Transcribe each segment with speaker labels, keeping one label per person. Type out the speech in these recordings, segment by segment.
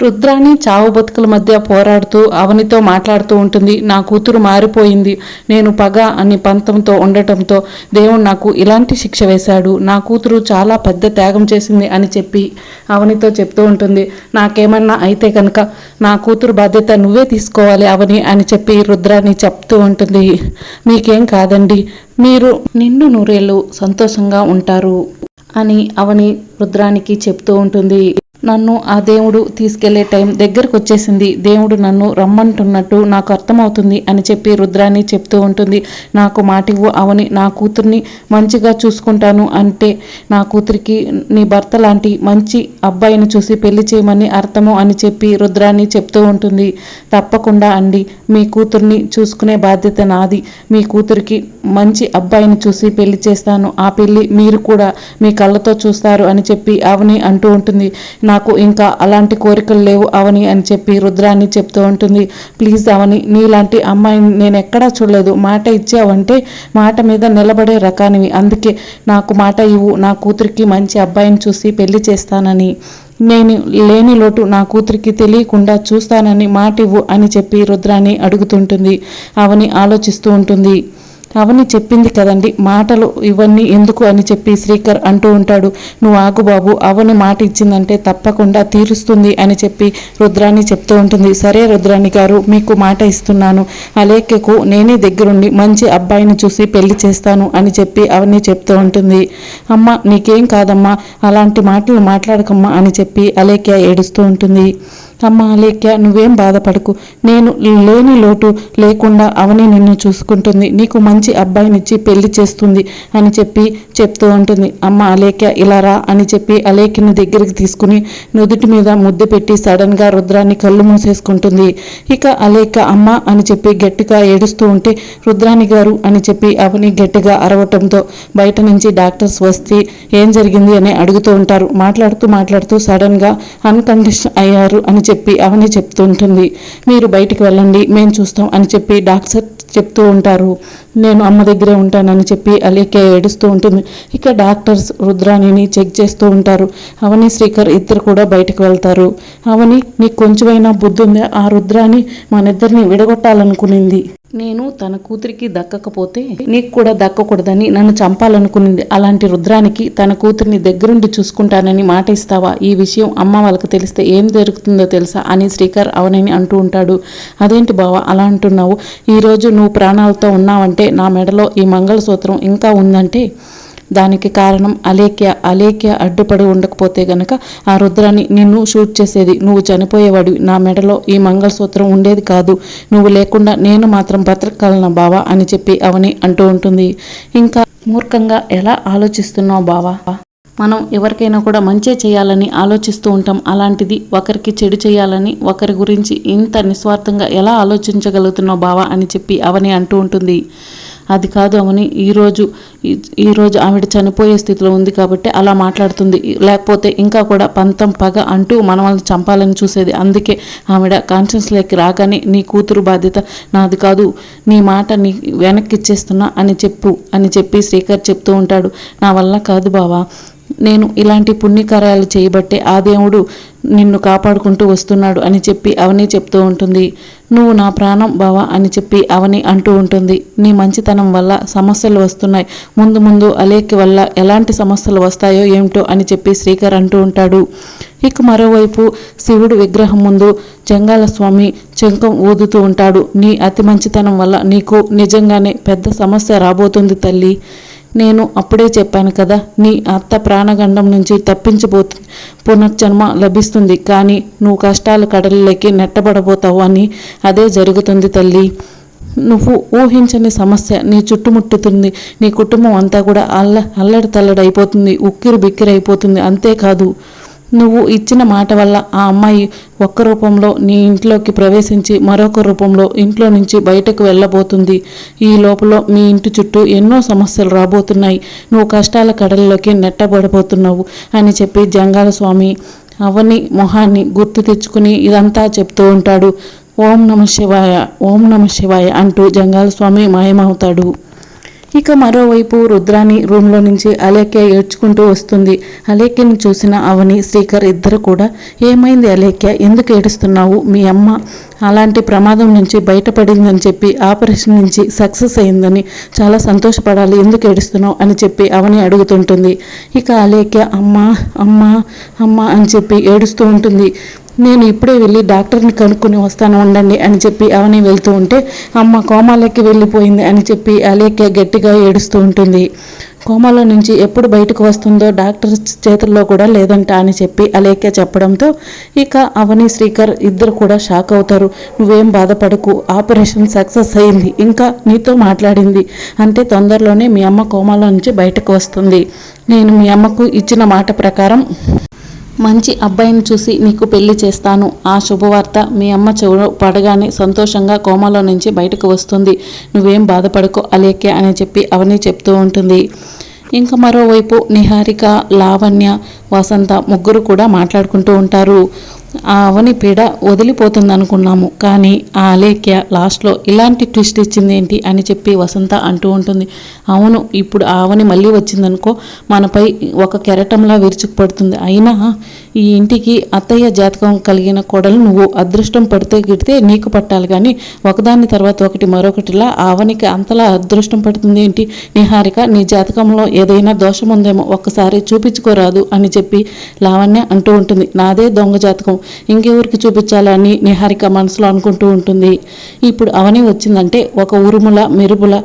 Speaker 1: రుద్రాణి చావు బతుకుల మధ్య పోరాడుతూ అవనితో మాట్లాడుతూ ఉంటుంది. నా కూతురు మారిపోయింది, నేను పగ అని పంతంతో ఉండటంతో దేవుడు నాకు ఇలాంటి శిక్ష వేశాడు. నా కూతురు చాలా పెద్ద త్యాగం చేసింది అని చెప్పి అవనితో చెప్తూ ఉంటుంది. నాకేమన్నా అయితే కనుక నా కూతురు బాధ్యత నువ్వే తీసుకోవాలి అవని అని చెప్పి రుద్రాణి చెప్తూ ఉంటుంది. మీకేం కాదండి, మీరు నిండు నూరేళ్ళు సంతోషంగా ఉంటారు అని అవని రుద్రానికి చెప్తూ ఉంటుంది. నన్ను ఆ దేవుడు తీసుకెళ్లే టైం దగ్గరకు వచ్చేసింది, దేవుడు నన్ను రమ్మంటున్నట్టు నాకు అర్థమవుతుంది అని చెప్పి రుద్రాణి చెప్తూ ఉంటుంది. నాకు మాటివ్వు అవని, నా కూతుర్ని మంచిగా చూసుకుంటాను అంటే నా కూతురికి నీ భర్త లాంటి మంచి అబ్బాయిని చూసి పెళ్లి చేయమని అర్థము అని చెప్పి రుద్రాణి చెప్తూ ఉంటుంది. తప్పకుండా అండి, మీ కూతుర్ని చూసుకునే బాధ్యత నాది. మీ కూతురికి మంచి అబ్బాయిని చూసి పెళ్లి చేస్తాను, ఆ పెళ్లి మీరు కూడా మీ కళ్ళతో చూస్తారు అని చెప్పి అవని అంటూ ఉంటుంది. నాకు ఇంకా అలాంటి కోరికలు లేవు అవని అని చెప్పి రుద్రాణి చెప్తూ ఉంటుంది. ప్లీజ్ అవని, నీలాంటి అమ్మాయిని నేను ఎక్కడా చూడలేదు. మాట ఇచ్చావంటే మాట మీద నిలబడే రకానివి, అందుకే నాకు మాట ఇవ్వు, నా కూతురికి మంచి అబ్బాయిని చూసి పెళ్లి చేస్తానని, నేను లేని లోటు నా కూతురికి తెలియకుండా చూస్తానని మాట ఇవ్వు అని చెప్పి రుద్రాణి అడుగుతుంటుంది. అవని ఆలోచిస్తూ ఉంటుంది. అవని చెప్పింది కదండి, మాటలు ఇవన్నీ ఎందుకు అని చెప్పి శ్రీకర్ అంటూ ఉంటాడు. నువ్వు ఆగు బాబు, అవని మాట ఇచ్చిందంటే తప్పకుండా తీరుస్తుంది అని చెప్పి రుద్రాణి చెప్తూ ఉంటుంది. సరే రుద్రాణి గారు, మీకు మాట ఇస్తున్నాను, అలేఖ్యకు నేనే దగ్గరుండి మంచి అబ్బాయిని చూసి పెళ్లి చేస్తాను అని చెప్పి అవని చెప్తూ ఉంటుంది. అమ్మ నీకేం కాదమ్మా, అలాంటి మాటలు మాట్లాడకమ్మా అని చెప్పి అలేఖ్య ఏడుస్తూ ఉంటుంది. అమ్మ అలేఖ్య, నువ్వేం బాధపడకు, నేను లేని లోటు లేకుండా అవని నిన్ను చూసుకుంటుంది, నీకు మంచి అబ్బాయినిచ్చి పెళ్లి చేస్తుంది అని చెప్పి చెప్తూ ఉంటుంది. అమ్మ అలేఖ్య ఇలా రా అని చెప్పి అలేఖ్యని దగ్గరికి తీసుకుని నుదుటి మీద ముద్దు పెట్టి సడన్ గా రుద్రాన్ని కళ్ళు మూసేసుకుంటుంది. ఇక అలేఖ్య అమ్మ అని చెప్పి గట్టిగా ఏడుస్తూ ఉంటే రుద్రాణి గారు అని చెప్పి అవని గట్టిగా అరవటంతో బయట నుంచి డాక్టర్స్ వస్తే ఏం జరిగింది అని అడుగుతూ ఉంటారు. మాట్లాడుతూ సడన్ గా అన్కండిషన్ అయ్యారు అని చెప్పి అవని చెప్తూ ఉంటుంది. మీరు బయటికి వెళ్ళండి, మేము చూస్తాం అని చెప్పి డాక్టర్ చెప్తూ ఉంటారు. నేను అమ్మ దగ్గరే ఉంటానని చెప్పి అలేఖ్య ఏడుస్తూ ఉంటుంది. ఇక డాక్టర్స్ రుద్రాణిని చెక్ చేస్తూ ఉంటారు. అవని శ్రీకర్ ఇద్దరు కూడా బయటకు వెళ్తారు. అవని, నీకు కొంచెమైనా బుద్ధి ఉందా? ఆ రుద్రాణి మనిద్దరిని విడగొట్టాలనుకునింది, నేను తన కూతురికి దక్కకపోతే నీకు కూడా దక్కకూడదని నన్ను చంపాలనుకునింది. అలాంటి రుద్రానికి తన కూతురిని దగ్గరుండి చూసుకుంటానని మాట ఇస్తావా? ఈ విషయం అమ్మ వాళ్ళకి తెలిస్తే ఏం జరుగుతుందో తెలుసా అని శ్రీకర్ అవనిని అంటూ ఉంటాడు. అదేంటి బావా అలా అంటున్నావు? ఈరోజు నువ్వు ప్రాణాలతో ఉన్నావంటే, నా మెడలో ఈ మంగళసూత్రం ఇంకా ఉందంటే దానికి కారణం అలేఖ్య అడ్డుపడి ఉండకపోతే గనక ఆ రుద్రాన్ని నిన్ను షూట్ చేసేది, నువ్వు చనిపోయేవాడివి, నా మెడలో ఈ మంగళసూత్రం ఉండేది కాదు, నువ్వు లేకుండా నేను మాత్రం బ్రతకగలనా బావా అని చెప్పి అవని అంటూ ఉంటుంది. ఇంకా మూర్ఖంగా ఎలా ఆలోచిస్తున్నావు బావా? మనం ఎవరికైనా కూడా మంచి చేయాలని ఆలోచిస్తూ ఉంటాం, అలాంటిది ఒకరికి చెడు చేయాలని ఒకరి గురించి ఇంత నిస్వార్థంగా ఎలా ఆలోచించగలుగుతున్నావు బావా అని చెప్పి అవని అంటూ ఉంటుంది. అది కాదు అవని, ఈరోజు ఆవిడ చనిపోయే స్థితిలో ఉంది కాబట్టి అలా మాట్లాడుతుంది, లేకపోతే ఇంకా కూడా పంతం పగ అంటూ మనల్ని చంపాలని చూసేది, అందుకే ఆవిడ కాన్షియస్లోకి రాగానే నీ కూతురు బాధ్యత నాది కాదు, నీ మాట నీ వెనక్కి ఇచ్చేస్తున్నా అని చెప్పి శ్రీకర్ చెప్తూ ఉంటాడు. నా వల్ల కాదు బావా, నేను ఇలాంటి పుణ్యకార్యాలు చేయబట్టే ఆ దేవుడు నిన్ను కాపాడుకుంటూ వస్తున్నాడు అని చెప్పి అవని చెప్తూ ఉంటుంది. నువ్వు నా ప్రాణం బావా అని చెప్పి అవని అంటూ ఉంటుంది. నీ మంచితనం వల్ల సమస్యలు వస్తున్నాయి, ముందు అలేఖ్య వల్ల ఎలాంటి సమస్యలు వస్తాయో ఏమిటో అని చెప్పి శ్రీకర్ అంటూ ఉంటాడు. ఇక మరోవైపు శివుడు విగ్రహం ముందు జంగాల స్వామి శంఖం ఊదుతూ ఉంటాడు. నీ అతి మంచితనం వల్ల నీకు నిజంగానే పెద్ద సమస్య రాబోతుంది తల్లి, నేను అప్పుడే చెప్పాను కదా, నీ అత్త ప్రాణగండం నుంచి తప్పించబోతుంది, పునర్జన్మ లభిస్తుంది, కానీ నువ్వు కష్టాల కడలలోకి నెట్టబడబోతావు అని. అదే జరుగుతుంది తల్లి, నువ్వు ఊహించని సమస్య నీ చుట్టుముట్టుతుంది, నీ కుటుంబం అంతా కూడా అల్లడి తల్లడైపోతుంది, ఉక్కిరి బిక్కిరి అయిపోతుంది. అంతేకాదు, నువ్వు ఇచ్చిన మాట వల్ల ఆ అమ్మాయి ఒక్క రూపంలో నీ ఇంట్లోకి ప్రవేశించి మరొక రూపంలో ఇంట్లో నుంచి బయటకు వెళ్ళబోతుంది. ఈ లోపల మీ ఇంటి చుట్టూ ఎన్నో సమస్యలు రాబోతున్నాయి, నువ్వు కష్టాల కడల్లోకి నెట్టబడిపోతున్నావు అని చెప్పి జంగాల స్వామి అవని మొహాన్ని గుర్తు తెచ్చుకుని ఇదంతా చెప్తూ ఉంటాడు. ఓం నమ శివాయ, ఓం నమ శివాయ అంటూ జంగాల స్వామి మాయమవుతాడు. ఇక మరోవైపు రుద్రాని రూమ్లో నుంచి అలేఖ్య ఏడ్చుకుంటూ వస్తుంది. అలేఖ్యని చూసిన అవని, శ్రీకర్ ఇద్దరు కూడా, ఏమైంది అలేఖ్య, ఎందుకు ఏడుస్తున్నావు? మీ అమ్మ అలాంటి ప్రమాదం నుంచి బయటపడిందని చెప్పి, ఆపరేషన్ నుంచి సక్సెస్ అయిందని చాలా సంతోషపడాలి, ఎందుకు ఏడుస్తున్నావు అని చెప్పి అవని అడుగుతుంటుంది. ఇక అలేఖ్య అమ్మా అమ్మా అమ్మా అని చెప్పి ఏడుస్తూ ఉంటుంది. నేను ఇప్పుడే వెళ్ళి డాక్టర్ని కనుక్కొని వస్తాను ఉండండి అని చెప్పి అవని వెళ్తూ ఉంటే, అమ్మ కోమాలోకి వెళ్ళిపోయింది అని చెప్పి అలేఖ్య గట్టిగా ఏడుస్తూ ఉంటుంది. కోమాలో నుంచి ఎప్పుడు బయటకు వస్తుందో డాక్టర్ చేతుల్లో కూడా లేదంట అని చెప్పి అలేఖ్య చెప్పడంతో ఇక అవని, శ్రీకర్ ఇద్దరు కూడా షాక్ అవుతారు. నువ్వేం బాధపడకు, ఆపరేషన్ సక్సెస్ అయింది, ఇంకా నీతో మాట్లాడింది అంటే తొందరలోనే మీ అమ్మ కోమాలో నుంచి బయటకు వస్తుంది. నేను మీ అమ్మకు ఇచ్చిన మాట ప్రకారం మంచి అబ్బాయిని చూసి నీకు పెళ్లి చేస్తాను. ఆ శుభవార్త మీ అమ్మ చెవు పడగానే సంతోషంగా కోమాలో నుంచి బయటకు వస్తుంది. నువ్వేం బాధపడకో అలేఖ్య అని చెప్పి అవని చెప్తూ ఉంటుంది. ఇంకా మరోవైపు నిహారిక, లావణ్య, వసంత ముగ్గురు కూడా మాట్లాడుకుంటూ ఉంటారు. ఆ అవని పీడ వదిలిపోతుంది అనుకున్నాము, కానీ ఆ అలేఖ్య లాస్ట్లో ఇలాంటి ట్విస్ట్ ఇచ్చింది ఏంటి అని చెప్పి వసంత అంటూ ఉంటుంది. అవును, ఇప్పుడు ఆ అవని మళ్ళీ వచ్చిందనుకో మనపై ఒక కెరటంలా విరుచుకుపడుతుంది. అయినా ఈ ఇంటికి అత్తయ్య జాతకం కలిగిన కోడలు నువ్వు, అదృష్టం పడితే గిడితే నీకు పట్టాలి, కానీ ఒకదాని తర్వాత ఒకటి మరొకటిలా ఆవనికి అంతలా అదృష్టం పడుతుంది ఏంటి? నిహారిక, నీ జాతకంలో ఏదైనా దోషం ఉందేమో ఒక్కసారి చూపించుకోరాదు అని చెప్పి లావణ్య అంటూ ఉంటుంది. నాదే దొంగ జాతకం, ఇంకెవరికి చూపించాలని నిహారిక మనసులో అనుకుంటూ ఉంటుంది. ఇప్పుడు అవని వచ్చిందంటే ఒక ఉరుముల మెరుపుల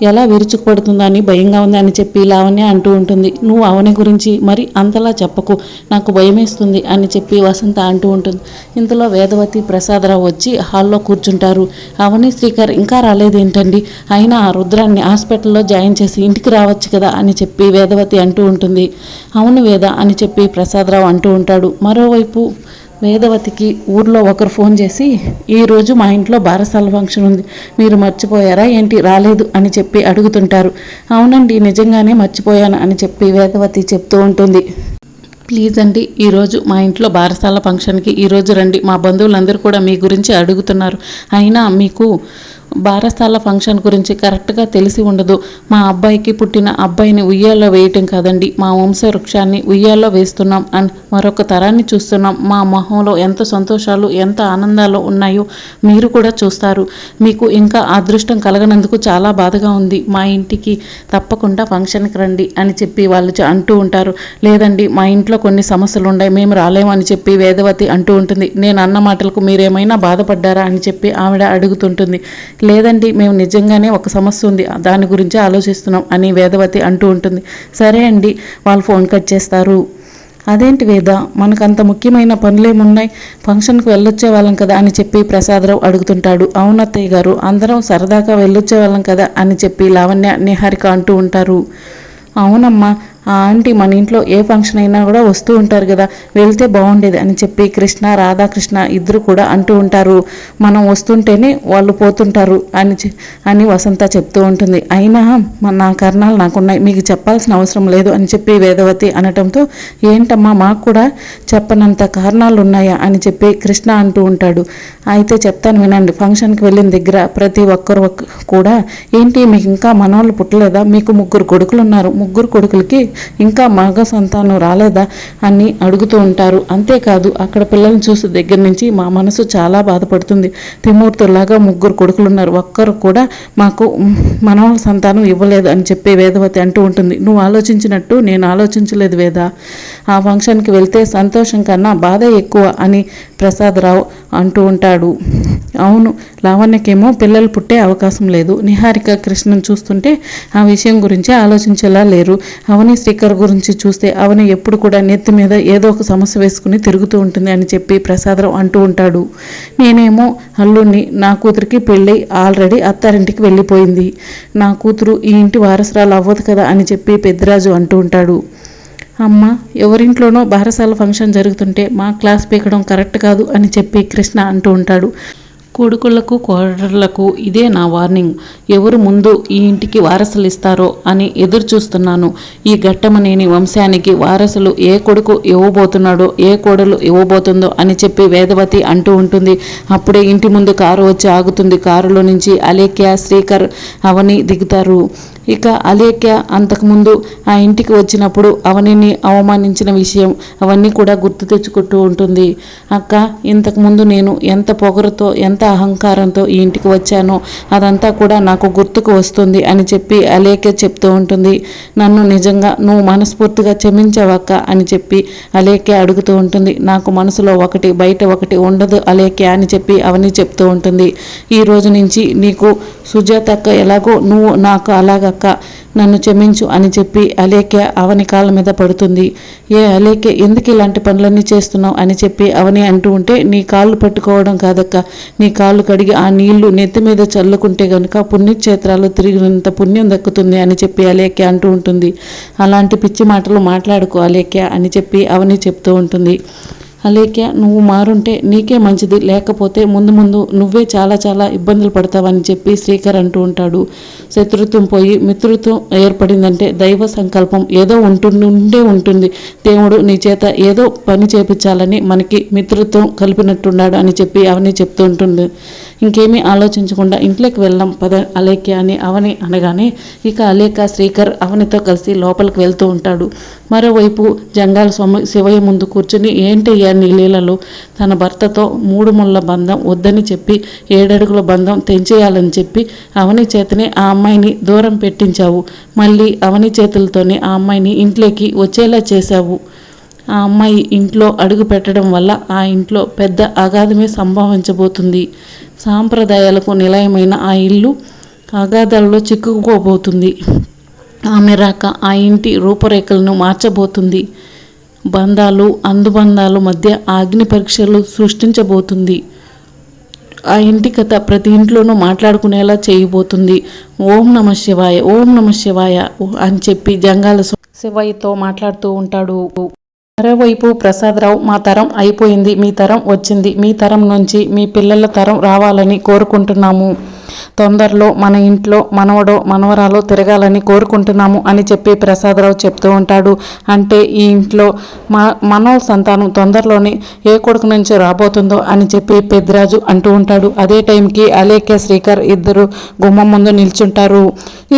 Speaker 1: ఎలా విరుచుకుపడుతుందని భయంగా ఉంది అని చెప్పి లావణ్య అంటూ ఉంటుంది. నువ్వు అవని గురించి మరి అంతలా చెప్పకు, నాకు భయమేస్తుంది అని చెప్పి వసంత అంటూ ఉంటుంది. ఇంతలో వేదవతి, ప్రసాదరావు వచ్చి హాల్లో కూర్చుంటారు. అవని, శ్రీకర్ ఇంకా రాలేదేంటండి? అయినా ఆ రుద్రాన్ని హాస్పిటల్లో జాయిన్ చేసి ఇంటికి రావచ్చు కదా అని చెప్పి వేదవతి అంటూ ఉంటుంది. అవును వేద అని చెప్పి ప్రసాదరావు అంటూ ఉంటాడు. మరోవైపు వేదవతికి ఊర్లో ఒకరు ఫోన్ చేసి, ఈరోజు మా ఇంట్లో బారసాల ఫంక్షన్ ఉంది, మీరు మర్చిపోయారా ఏంటి, రాలేదు అని చెప్పి అడుగుతుంటారు. అవునండి, నిజంగానే మర్చిపోయాను అని చెప్పి వేదవతి చెప్తూ ఉంటుంది. ప్లీజ్ అండి, ఈరోజు మా ఇంట్లో బారసాల ఫంక్షన్కి ఈరోజు రండి, మా బంధువులందరూ కూడా మీ గురించి అడుగుతున్నారు. అయినా మీకు బారసాల ఫంక్షన్ గురించి కరెక్ట్గా తెలిసి ఉండదు. మా అబ్బాయికి పుట్టిన అబ్బాయిని ఉయ్యాల్లో వేయటం కాదండి, మా వంశవృక్షాన్ని ఉయ్యాల్లో వేస్తున్నాం అని మరొక తరాన్ని చూస్తున్నాం. మా మొహంలో ఎంత సంతోషాలు, ఎంత ఆనందాలు ఉన్నాయో మీరు కూడా చూస్తారు. మీకు ఇంకా అదృష్టం కలగనందుకు చాలా బాధగా ఉంది. మా ఇంటికి తప్పకుండా ఫంక్షన్కి రండి అని చెప్పి వాళ్ళు అంటూ ఉంటారు. లేదండి, మా ఇంట్లో కొన్ని సమస్యలు ఉన్నాయి, మేము రాలేము అని చెప్పి వేదవతి అంటూ ఉంటుంది. నేను అన్న మాటలకు మీరేమైనా బాధపడ్డారా అని చెప్పి ఆవిడ అడుగుతుంటుంది. లేదండి, మేము నిజంగానే ఒక సమస్య ఉంది, దాని గురించి ఆలోచిస్తున్నాం అని వేదవతి అంటూ ఉంటుంది. సరే అండి, వాళ్ళు ఫోన్ కట్ చేస్తారు. అదేంటి వేద, మనకంత ముఖ్యమైన పనులేమున్నాయి, ఫంక్షన్కి వెళ్ళొచ్చే వాళ్ళం కదా అని చెప్పి ప్రసాదరావు అడుగుతుంటాడు. అవునత్తయ్య గారు, అందరం సరదాగా వెళ్ళొచ్చే వాళ్ళం కదా అని చెప్పి లావణ్య, నిహారిక అంటూ ఉంటారు. అవునమ్మా, ఆ ఆంటీ మన ఇంట్లో ఏ ఫంక్షన్ అయినా కూడా వస్తూ ఉంటారు కదా, వెళ్తే బాగుండేది అని చెప్పి కృష్ణ, రాధాకృష్ణ ఇద్దరు కూడా అంటూ ఉంటారు. మనం వస్తుంటేనే వాళ్ళు పోతుంటారు అని వసంత చెప్తూ ఉంటుంది. అయినా నా కారణాలు నాకున్నాయి, మీకు చెప్పాల్సిన అవసరం లేదు అని చెప్పి వేదవతి అనటంతో, ఏంటమ్మా మాకు కూడా చెప్పనంత కారణాలు ఉన్నాయా అని చెప్పి కృష్ణ అంటూ ఉంటాడు. అయితే చెప్తాను వినండి. ఫంక్షన్కి వెళ్ళిన దగ్గర ప్రతి ఒక్కరు కూడా, ఏంటి మీకు ఇంకా మనవాళ్ళు పుట్టలేదా, మీకు 3 కొడుకులు ఉన్నారు, 3 కొడుకులకి ఇంకా మగ సంతానం రాలేదా అని అడుగుతూ ఉంటారు. అంతేకాదు, అక్కడ పిల్లల్ని చూసే దగ్గర నుంచి మా మనసు చాలా బాధపడుతుంది. త్రిమూర్తుల్లాగా 3 కొడుకులు ఉన్నారు, ఒక్కరు కూడా మాకు మనవల సంతానం ఇవ్వలేదు అని చెప్పి వేదవతి అంటూ ఉంటుంది. నువ్వు ఆలోచించినట్టు నేను ఆలోచించలేదు వేద, ఆ ఫంక్షన్కి వెళ్తే సంతోషం కన్నా బాధ ఎక్కువ అని ప్రసాదరావు అంటూ ఉంటాడు. అవును, లావణ్యకేమో పిల్లలు పుట్టే అవకాశం లేదు, నిహారిక, కృష్ణను చూస్తుంటే ఆ విషయం గురించి ఆలోచించేలా లేరు. అవని, శ్రీకర్ గురించి చూస్తే అవని ఎప్పుడు కూడా నెత్తి మీద ఏదో ఒక సమస్య వేసుకుని తిరుగుతూ ఉంటుంది అని చెప్పి ప్రసాదరావు అంటూ ఉంటాడు. నేనేమో అల్లుడిని, నా కూతురికి పెళ్ళి ఆల్రెడీ అత్తారింటికి వెళ్ళిపోయింది, నా కూతురు ఈ ఇంటి వారసురాలు అవ్వదు కదా అని చెప్పి పెద్దిరాజు అంటూ ఉంటాడు. అమ్మ, ఎవరింట్లోనో బారసాల ఫంక్షన్ జరుగుతుంటే మా క్లాస్ పీకడం కరెక్ట్ కాదు అని చెప్పి కృష్ణ అంటూ ఉంటాడు. కొడుకులకు కోడళ్లకు ఇదే నా వార్నింగ్. ఎవరు ముందు ఈ ఇంటికి వారసులు ఇస్తారో అని ఎదురు చూస్తున్నాను. ఈ ఘట్టమనేని వంశానికి వారసులు ఏ కొడుకు ఇవ్వబోతున్నాడో, ఏ కోడలు ఇవ్వబోతుందో అని చెప్పి వేదవతి అంటూ ఉంటుంది. అప్పుడే ఇంటి ముందు కారు వచ్చి ఆగుతుంది. కారులో నుంచి అలేఖ్య, శ్రీకర్, అవని దిగుతారు. ఇక అలేఖ్య అంతకుముందు ఆ ఇంటికి వచ్చినప్పుడు అవనిని అవమానించిన విషయం అవన్నీ కూడా గుర్తు తెచ్చుకుంటూ ఉంటుంది. అక్క, ఇంతకుముందు నేను ఎంత పొగరుతో, ఎంత అహంకారంతో ఈ ఇంటికి వచ్చానో అదంతా కూడా నాకు గుర్తుకు వస్తుంది అని చెప్పి అలేఖ్య చెప్తూ ఉంటుంది. నన్ను నిజంగా నువ్వు మనస్ఫూర్తిగా క్షమించవక్క అని చెప్పి అలేఖ్య అడుగుతూ ఉంటుంది. నాకు మనసులో ఒకటి, బయట ఒకటి ఉండదు అలేఖ్య అని చెప్పి అవని చెప్తూ ఉంటుంది. ఈ రోజు నుంచి నీకు సుజాత అక్క ఎలాగో నువ్వు నాకు అలాగక్క, నన్ను క్షమించు అని చెప్పి అలేఖ్య అవని కాళ్ళ మీద పడుతుంది. ఏ అలేఖ్య, ఎందుకు ఇలాంటి పనులన్నీ చేస్తున్నావు అని చెప్పి అవని అంటూ ఉంటే, నీ కాళ్ళు పట్టుకోవడం కాదక్క, నీ కాళ్ళు కడిగి ఆ నీళ్లు నెత్తి మీద చల్లుకుంటే గనుక పుణ్యక్షేత్రాలు తిరిగినంత పుణ్యం దక్కుతుంది అని చెప్పి అలేఖ్య అంటూ ఉంటుంది. అలాంటి పిచ్చి మాటలు మాట్లాడుకో అలేఖ్య అని చెప్పి అవని చెప్తూ ఉంటుంది. అలేఖ్య, నువ్వు మారుంటే నీకే మంచిది, లేకపోతే ముందు ముందు నువ్వే చాలా చాలా ఇబ్బందులు పడతావని చెప్పి శ్రీకర్ అంటూ ఉంటాడు. శత్రుత్వం పోయి మిత్రుత్వం ఏర్పడిందంటే దైవ సంకల్పం ఏదో ఉండే ఉంటుంది. దేవుడు నీ చేత ఏదో పని చేపించాలని మనకి మిత్రుత్వం కలిపినట్టున్నాడు అని చెప్పి అవని చెప్తూ ఉంటుంది. ఇంకేమీ ఆలోచించకుండా ఇంట్లోకి వెళ్దాం పద అలేఖ్య అని అవని అనగానే ఇక అలేఖ్య, శ్రీకర్ అవనితో కలిసి లోపలికి వెళ్తూ ఉంటాడు. మరోవైపు జంగాల శివయ్య ముందు కూర్చుని, ఏంటయ్యా నీ లీలలో, తన భర్తతో 3 ముళ్ళ బంధం వద్దని చెప్పి 7 అడుగుల బంధం తెంచేయాలని చెప్పి అవని చేతనే ఆ అమ్మాయిని దూరం పెట్టించావు. మళ్ళీ అవని చేతులతోనే ఆ అమ్మాయిని ఇంట్లోకి వచ్చేలా చేశావు. ఆ అమ్మాయి ఇంట్లో అడుగు పెట్టడం వల్ల ఆ ఇంట్లో పెద్ద అగాధమే సంభవించబోతుంది. సాంప్రదాయాలకు నిలయమైన ఆ ఇల్లు అగాధాల్లో చిక్కుకోబోతుంది. ఆమె రాక ఆ ఇంటి రూపురేఖలను మార్చబోతుంది. బంధాలు, అందుబంధాల మధ్య అగ్ని పరీక్షలు సృష్టించబోతుంది. ఆ ఇంటి కథ ప్రతి ఇంట్లోనూ మాట్లాడుకునేలా చేయబోతుంది. ఓం నమ శివాయ, ఓం నమ శివాయ అని చెప్పి జంగాల శివయ్యతో మాట్లాడుతూ ఉంటాడు. మరోవైపు ప్రసాదరావు, మా తరం అయిపోయింది, మీ తరం వచ్చింది, మీ తరం నుంచి మీ పిల్లల తరం రావాలని కోరుకుంటున్నాము. తొందరలో మన ఇంట్లో మనవడో మనవరాలో తిరగాలని కోరుకుంటున్నాము అని చెప్పి ప్రసాదరావు చెప్తూ ఉంటాడు. అంటే ఈ ఇంట్లో మనవల సంతానం తొందరలోనే ఏ కొడుకు నుంచి రాబోతుందో అని చెప్పి పెద్దిరాజు అంటూ ఉంటాడు. అదే టైంకి అలేఖ్య, శ్రీకర్ ఇద్దరు గుమ్మం ముందు నిల్చుంటారు.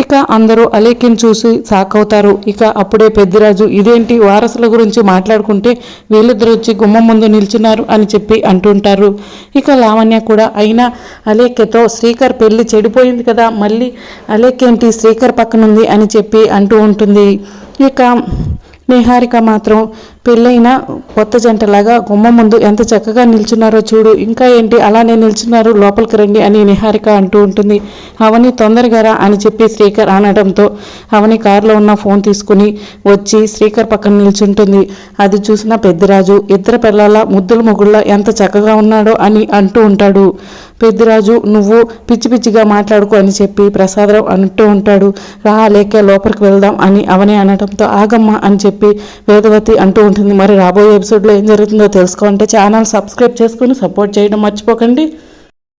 Speaker 1: ఇక అందరూ అలేఖ్యను చూసి షాక్ అవుతారు. ఇక అప్పుడే పెద్దిరాజు, ఇదేంటి వారసుల గురించి మాట్లాడుకుంటే వీళ్ళిద్దరు వచ్చి గుమ్మం ముందు నిల్చున్నారు అని చెప్పి అంటుంటారు. ఇక లావణ్య కూడా, అయినా అలేఖ్యతో శ్రీకర్ పెళ్లి చెడిపోయింది కదా, మళ్ళీ అలేఖ్య ఏంటి శ్రీకర్ పక్కనుంది అని చెప్పి అంటూ ఉంటుంది. ఇక నిహారిక మాత్రం పెళ్ళైన కొత్త జంటలాగా గుమ్మం ముందు ఎంత చక్కగా నిల్చున్నారో చూడు, ఇంకా ఏంటి అలానే నిల్చున్నారు, లోపలికి రండి అని నిహారిక అంటూ ఉంటుంది. అవని తొందరగా రా అని చెప్పి శ్రీకర్ అనడంతో అవని కారులో ఉన్న ఫోన్ తీసుకుని వచ్చి శ్రీకర్ పక్కన నిల్చుంటుంది. అది చూసిన పెద్దిరాజు, ఇద్దరు పిల్లల ముద్దుల మొగుళ్ళ ఎంత చక్కగా ఉన్నాడో అని అంటూ ఉంటాడు. పెద్దిరాజు, నువ్వు పిచ్చి పిచ్చిగా మాట్లాడుకో అని చెప్పి ప్రసాదరావు అంటూ ఉంటాడు. రా లేక లోపలికి వెళ్దాం అని అవని అనడంతో ఆగమ్మ అని చెప్పి వేదవతి అంటూ ఉంటుంది. మరి రాబోయే ఎపిసోడ్లో ఏం జరుగుతుందో తెలుసుకోవాలంటే ఛానల్ సబ్స్క్రైబ్ చేసుకుని సపోర్ట్ చేయడం మర్చిపోకండి.